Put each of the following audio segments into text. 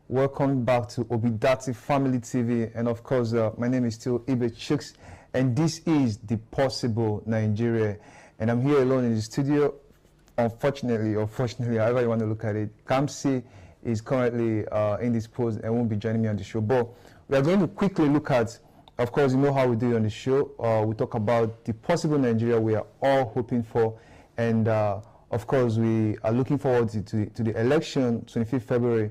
Welcome back to Obidati Family TV, and of course, my name is still Ibe Chooks, and this is The Possible Nigeria, and I'm here alone in the studio. Unfortunately, or fortunately, however you want to look at it, Kamsi is currently indisposed and won't be joining me on the show. But we are going to quickly look at, of course, you know how we do it on the show. We talk about the possible Nigeria we are all hoping for, and of course, we are looking forward to the election, 25th February,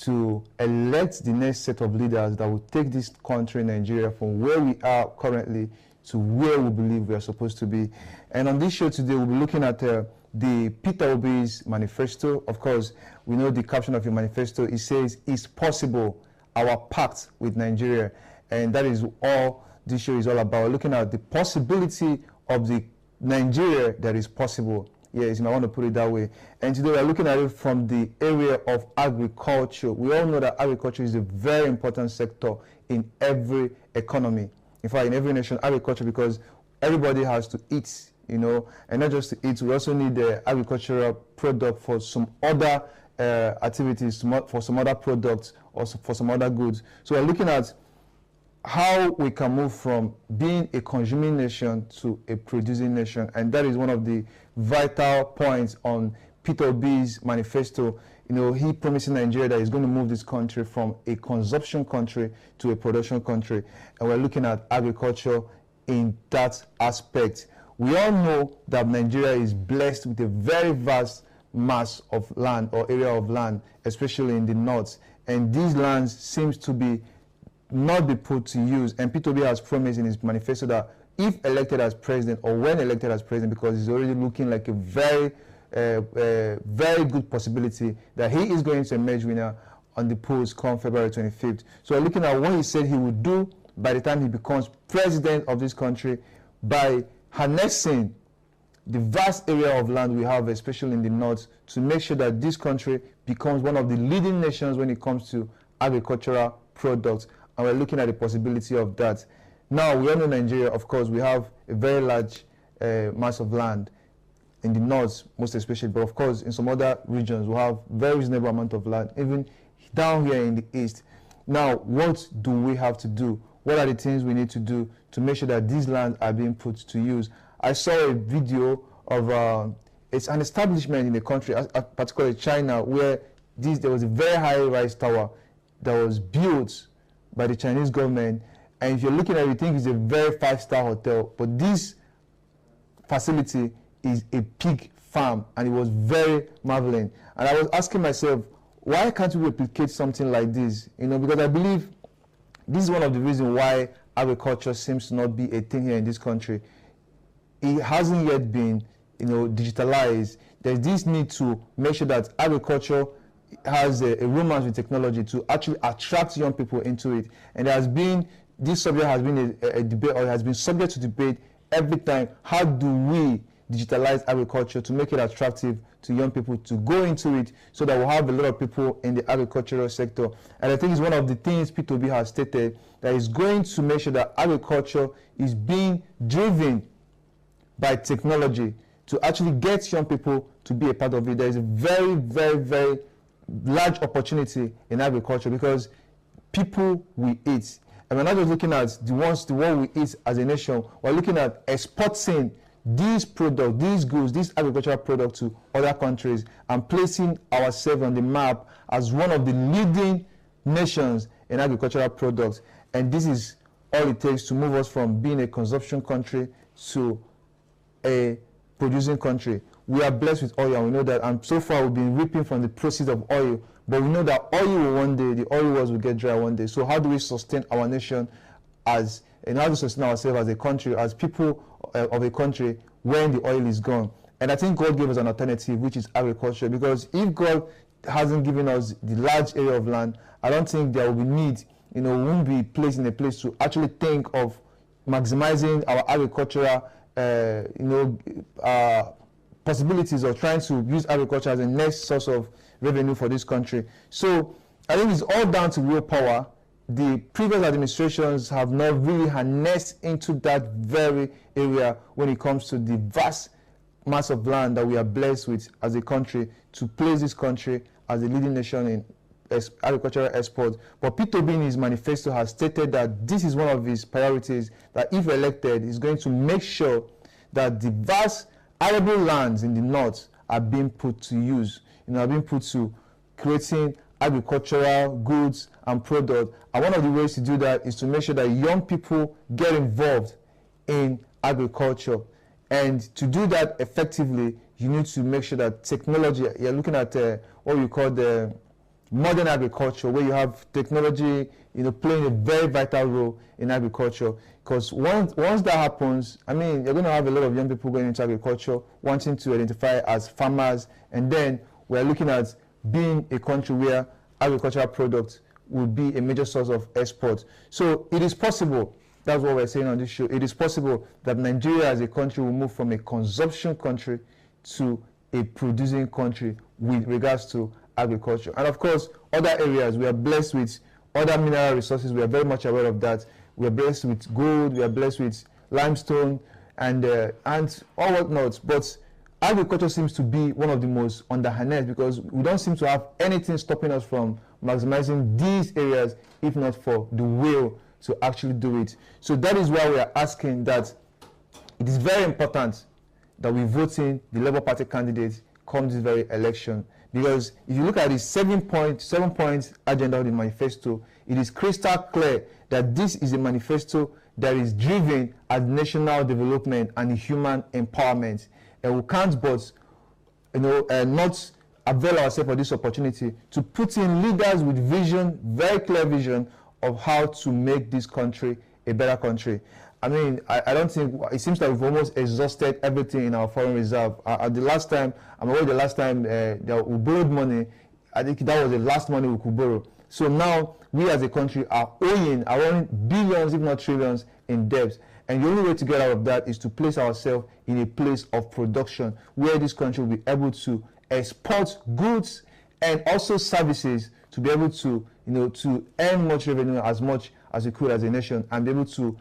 to elect the next set of leaders that will take this country, Nigeria, from where we are currently to where we believe we are supposed to be. And on this show today, we'll be looking at the Peter Obi's manifesto. Of course, we know the caption of your manifesto. It says, "It's possible, our pact with Nigeria." And that is all this show is all about, looking at the possibility of the Nigeria that is possible. Yes, I want to put it that way. And today we're looking at it from the area of agriculture. We all know that agriculture is a very important sector in every economy. In fact, in every nation, agriculture, because everybody has to eat, you know, and not just to eat, we also need the agricultural product for some other activities, for some other products, or for some other goods. So we're looking at how we can move from being a consuming nation to a producing nation, and that is one of the vital points on Peter Obi's manifesto. You know, he promising Nigeria that he's going to move this country from a consumption country to a production country, and we're looking at agriculture in that aspect. We all know that Nigeria is blessed with a very vast mass of land or area of land, especially in the north, and these lands seems to be not be put to use. And Peter Obi has promised in his manifesto that if elected as president, or when elected as president, because he's already looking like a very good possibility that he is going to emerge winner on the polls come February 25th. So we're looking at what he said he would do by the time he becomes president of this country, by harnessing the vast area of land we have, especially in the north, to make sure that this country becomes one of the leading nations when it comes to agricultural products. And we're looking at the possibility of that. Now, we all know Nigeria, of course, we have a very large mass of land in the north, most especially, but of course, in some other regions, we have very reasonable amount of land, even down here in the east. Now, what do we have to do? What are the things we need to do to make sure that these lands are being put to use? I saw a video of it's an establishment in the country, particularly China, where there was a very high-rise tower that was built by the Chinese government, and if you're looking at it, you think it's a very five-star hotel, but this facility is a pig farm, and it was very marveling. And I was asking myself, why can't we replicate something like this? You know, because I believe this is one of the reasons why agriculture seems to not be a thing here in this country. It hasn't yet been, you know, digitalized. There's this need to make sure that agriculture has a romance with technology to actually attract young people into it. And there has been, this subject has been a debate, or has been subject to debate every time. How do we digitalize agriculture to make it attractive to young people to go into it, so that we'll have a lot of people in the agricultural sector? And I think it's one of the things Peter Obi has stated, that is going to make sure that agriculture is being driven by technology to actually get young people to be a part of it. There is a very, very, very large opportunity in agriculture, because people will eat, and we're not just looking at what we eat as a nation. We're looking at exporting these products, these goods, these agricultural products to other countries, and placing ourselves on the map as one of the leading nations in agricultural products. And this is all it takes to move us from being a consumption country to a producing country. We are blessed with oil, and we know that, and so far we've been reaping from the proceeds of oil, but we know that oil will one day, the oil wells will get dry one day. So how do we sustain our nation as, and how do we sustain ourselves as a country, as people of a country, when the oil is gone? And I think God gave us an alternative, which is agriculture, because if God hasn't given us the large area of land, I don't think there will be need, you know, we won't be placed in a place to actually think of maximizing our agricultural possibilities, of trying to use agriculture as a next source of revenue for this country. So I think it's all down to willpower. The previous administrations have not really harnessed into that very area when it comes to the vast mass of land that we are blessed with as a country, to place this country as a leading nation in agricultural export. But P2B in his manifesto has stated that this is one of his priorities, that if elected, he's going to make sure that the vast arable lands in the north are being put to use, are being put to creating agricultural goods and products. And one of the ways to do that is to make sure that young people get involved in agriculture. And to do that effectively, you need to make sure that technology, you're looking at what we call the modern agriculture, where you have technology, playing a very vital role in agriculture. Because once that happens, I mean, you're going to have a lot of young people going into agriculture, wanting to identify as farmers, and then we're looking at being a country where agricultural products will be a major source of export. So it is possible. That's what we're saying on this show. It is possible that Nigeria as a country will move from a consumption country to a producing country with regards to agriculture. And of course, other areas, we are blessed with other mineral resources. We are very much aware of that. We are blessed with gold, we are blessed with limestone, and all whatnot. But agriculture seems to be one of the most underharnessed, because we don't seem to have anything stopping us from maximizing these areas, if not for the will to actually do it. So that is why we are asking that it is very important that we vote in the Labour Party candidates come this very election. Because if you look at the 7-point agenda of the manifesto, it is crystal clear that this is a manifesto that is driven at national development and human empowerment. And we can't but not avail ourselves of this opportunity to put in leaders with vision, very clear vision, of how to make this country a better country. I mean, I don't think, it seems like we've almost exhausted everything in our foreign reserve. I'm aware the last time that we borrowed money, I think that was the last money we could borrow. So now we as a country are owing billions, if not trillions, in debt. And the only way to get out of that is to place ourselves in a place of production where this country will be able to export goods and also services to be able to, to earn much revenue, as much as we could as a nation, and be able to,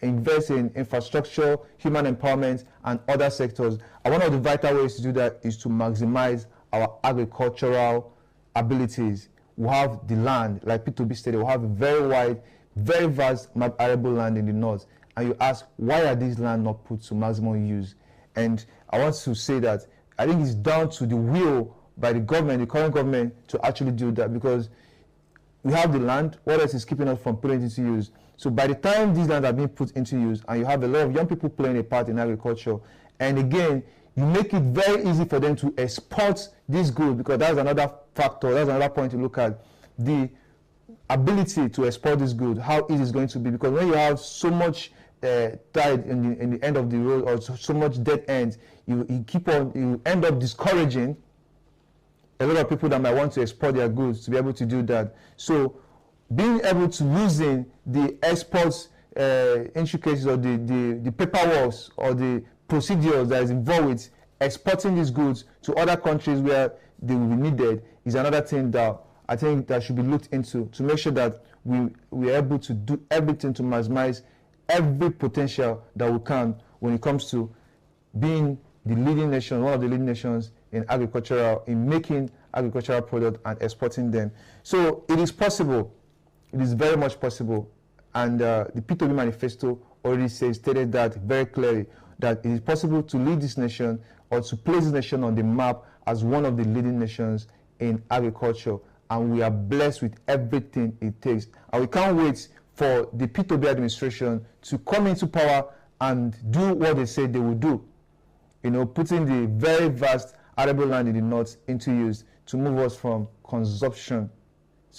invest in infrastructure, human empowerment, and other sectors. And one of the vital ways to do that is to maximize our agricultural abilities. We have the land, like P2B stated, we have a very wide, very vast arable land in the north. And you ask, why are these lands not put to maximum use? And I want to say that I think it's down to the will by the government, the current government, to actually do that, because we have the land. What else is keeping us from putting it into use? So by the time these lands are being put into use, and you have a lot of young people playing a part in agriculture, and again, you make it very easy for them to export this good, because that's another factor, that's another point to look at, the ability to export this good, how easy it's going to be. Because when you have so much tied in the end of the road, or so much dead ends, you end up discouraging a lot of people that might want to export their goods to be able to do that. So being able to loosen the exports intricacies, or the paperwork or the procedures that is involved with exporting these goods to other countries where they will be needed, is another thing that I think that should be looked into, to make sure that we are able to do everything to maximize every potential that we can when it comes to being the leading nation, one of the leading nations in making agricultural products and exporting them. So it is possible. It is very much possible. And the P2B manifesto already stated that very clearly, that it is possible to lead this nation, or to place this nation on the map as one of the leading nations in agriculture. And we are blessed with everything it takes. And we can't wait for the P2B administration to come into power and do what they say they will do. Putting the very vast arable land in the north into use to move us from consumption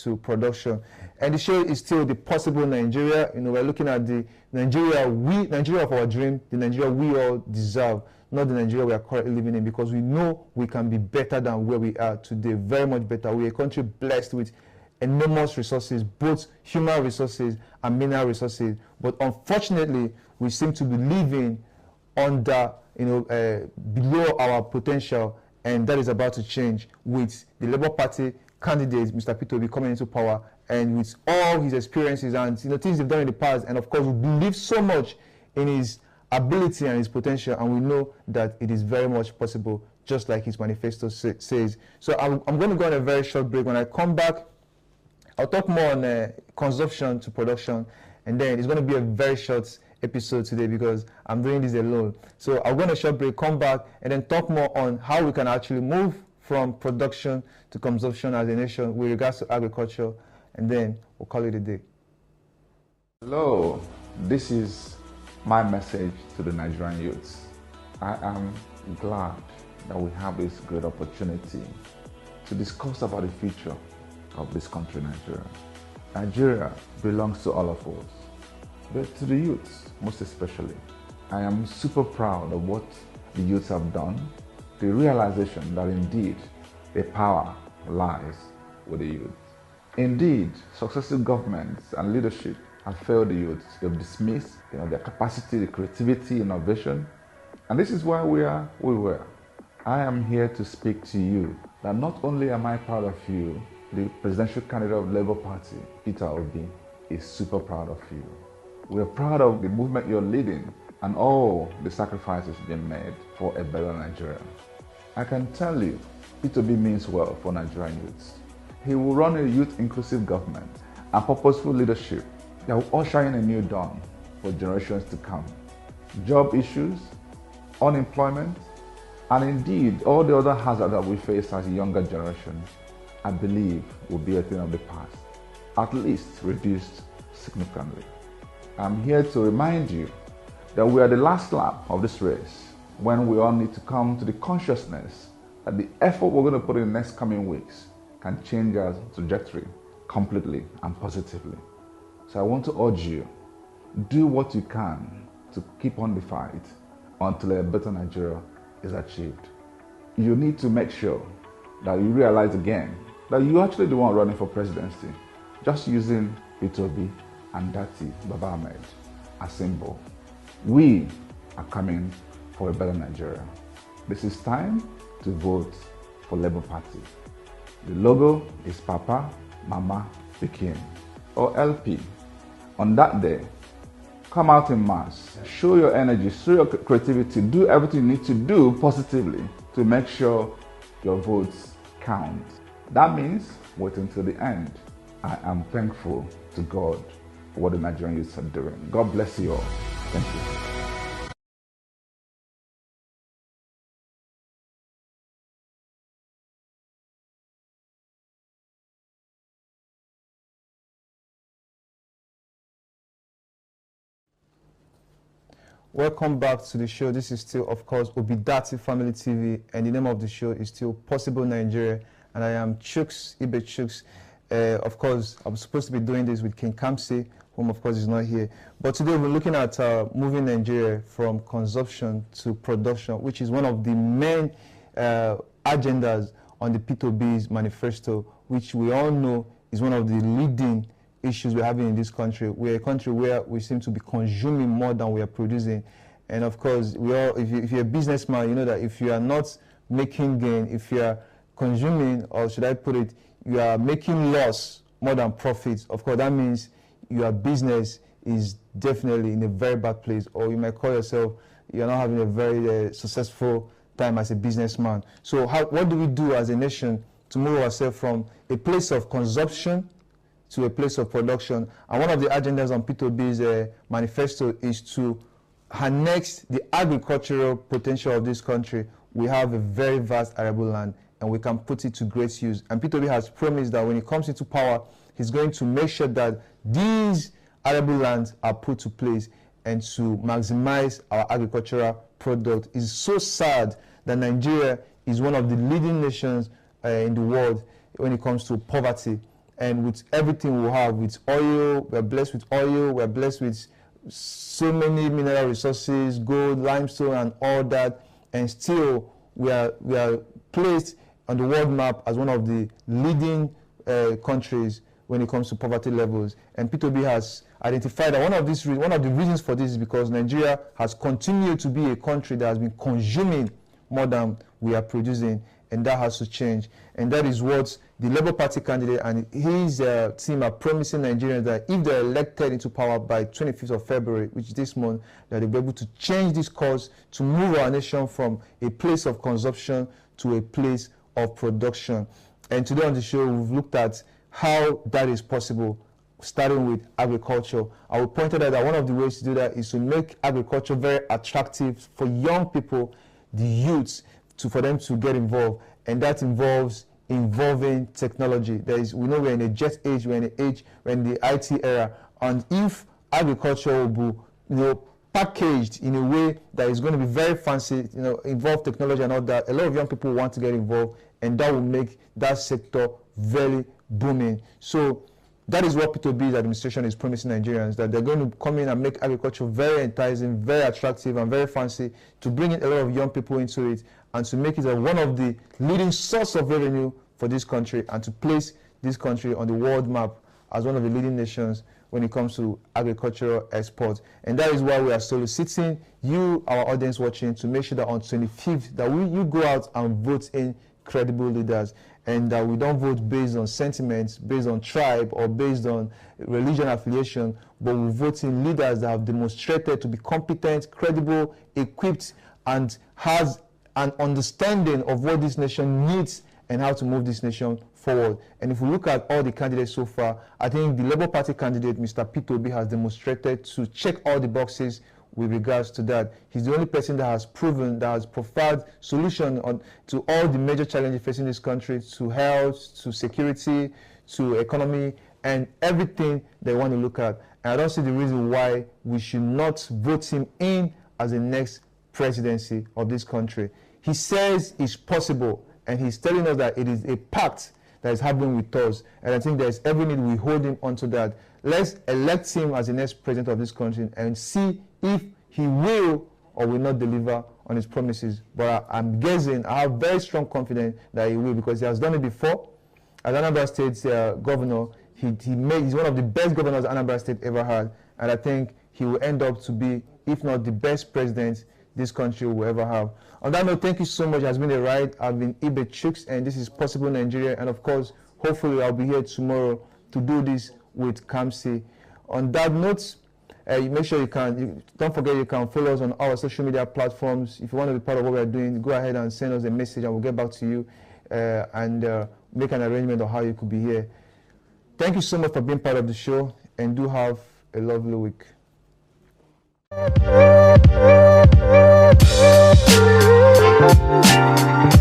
to production. And the show is still the possible Nigeria. We're looking at the Nigeria of our dream, the Nigeria we all deserve, not the Nigeria we are currently living in, because we know we can be better than where we are today, very much better. We're a country blessed with enormous resources, both human resources and mineral resources. But unfortunately, we seem to be living under, below our potential, and that is about to change with the Labour Party candidate, Mr. P2B, coming into power, and with all his experiences and things they've done in the past. And of course, we believe so much in his ability and his potential, and we know that it is very much possible, just like his manifesto says. So I'm going to go on a very short break. When I come back, I'll talk more on consumption to production, and then it's going to be a very short episode today because I'm doing this alone. So I'm going to short break, come back, and then talk more on how we can actually move from production to consumption as a nation with regards to agriculture, and then we'll call it a day. Hello, this is my message to the Nigerian youths. I am glad that we have this great opportunity to discuss about the future of this country, Nigeria. Nigeria belongs to all of us, but to the youths most especially. I am super proud of what the youths have done, the realization that indeed the power lies with the youth. Indeed, successive governments and leadership have failed the youths. They've dismissed their capacity, the creativity, innovation. And this is why we are where we were. I am here to speak to you that not only am I proud of you, the presidential candidate of the Labour Party, Peter Obi, is super proud of you. We're proud of the movement you're leading and all the sacrifices being made for a better Nigeria. I can tell you, Peter Obi means well for Nigerian youths. He will run a youth-inclusive government and purposeful leadership that will usher in a new dawn for generations to come. Job issues, unemployment, and indeed all the other hazards that we face as a younger generation, I believe will be a thing of the past, at least reduced significantly. I'm here to remind you that we are the last lap of this race when we all need to come to the consciousness that the effort we're going to put in the next coming weeks can change our trajectory completely and positively. So I want to urge you, do what you can to keep on the fight until a better Nigeria is achieved. You need to make sure that you realize again that you're actually the one running for presidency, just using Peter Obi and Dati Baba Ahmed as symbol. We are coming for a better Nigeria. This is time to vote for Labour Party. The logo is Papa, Mama, Pikin, or LP. On that day, come out in mass, show your energy, show your creativity, do everything you need to do positively to make sure your votes count. That means wait until the end. I am thankful to God for what the Nigerian youths are doing. God bless you all. Thank you. Welcome back to the show. This is still, of course, Obidati Family TV, and the name of the show is still Possible Nigeria, and I am Chuks, Ibe Chuks. Of course, I'm supposed to be doing this with King Kamsi, whom, of course, is not here. But today we're looking at moving Nigeria from consumption to production, which is one of the main agendas on the P2B's manifesto, which we all know is one of the leading issues we're having in this country. We're a country where we seem to be consuming more than we are producing. And of course, if you're a businessman, you know that if you are not making gain, if you are consuming, or should I put it, you are making loss more than profits, of course, that means your business is definitely in a very bad place, or you might call yourself, you're not having a very successful time as a businessman. So what do we do as a nation to move ourselves from a place of consumption to a place of production? And one of the agendas on P2B's manifesto is to harness the agricultural potential of this country. We have a very vast arable land and we can put it to great use. And P2B has promised that when he comes into power, he's going to make sure that these arable lands are put to place and to maximize our agricultural product. It's so sad that Nigeria is one of the leading nations in the world when it comes to poverty. And with everything we have, with oil, we're blessed with oil, we're blessed with so many mineral resources, gold, limestone, and all that, and still we are placed on the world map as one of the leading countries when it comes to poverty levels. And P2B has identified that one of the reasons for this is because Nigeria has continued to be a country that has been consuming more than we are producing, and that has to change. And that is what the Labour Party candidate and his team are promising Nigerians, that if they're elected into power by 25th of February, which is this month, that they'll be able to change this course to move our nation from a place of consumption to a place of production. And today on the show, we've looked at how that is possible, starting with agriculture. I will point out that one of the ways to do that is to make agriculture very attractive for young people, the youths, for them to get involved, and that involves involving technology. We know we're in a jet age, we're in the IT era, and if agriculture will be, packaged in a way that is going to be very fancy, involve technology and all that, a lot of young people want to get involved, and that will make that sector very booming. So that is what Peter Obi's administration is promising Nigerians, that they're going to come in and make agriculture very enticing, very attractive, and very fancy, to bring in a lot of young people into it, and to make it one of the leading source of revenue for this country, and to place this country on the world map as one of the leading nations when it comes to agricultural exports. And that is why we are soliciting you, our audience watching, to make sure that on 25th, that you go out and vote in credible leaders, and that we don't vote based on sentiments, based on tribe, or based on religion affiliation, but we vote in leaders that have demonstrated to be competent, credible, equipped, and has an understanding of what this nation needs and how to move this nation forward. And if we look at all the candidates so far, I think the Labour Party candidate, Mr. Peter Obi, has demonstrated to check all the boxes with regards to that. He's the only person that has proven, that has provided solution to all the major challenges facing this country, to health, to security, to economy, and everything they want to look at. And I don't see the reason why we should not vote him in as the next presidency of this country. He says it's possible, and he's telling us that it is a pact that is happening with us, and I think there's every need we hold him onto that. Let's elect him as the next president of this country and see if he will or will not deliver on his promises. But I'm guessing, I have very strong confidence that he will, because he has done it before. As Anambra State's governor, he's one of the best governors Anambra State ever had, and I think he will end up to be, if not the best president this country will ever have. On that note, thank you so much. It has been a ride. I've been Ibe Chooks, and this is Possible Nigeria. And of course, hopefully I'll be here tomorrow to do this with Kamsi. On that note, make sure don't forget you can follow us on our social media platforms. If you want to be part of what we're doing, go ahead and send us a message, and we'll get back to you and make an arrangement of how you could be here. Thank you so much for being part of the show, and do have a lovely week. Thank you.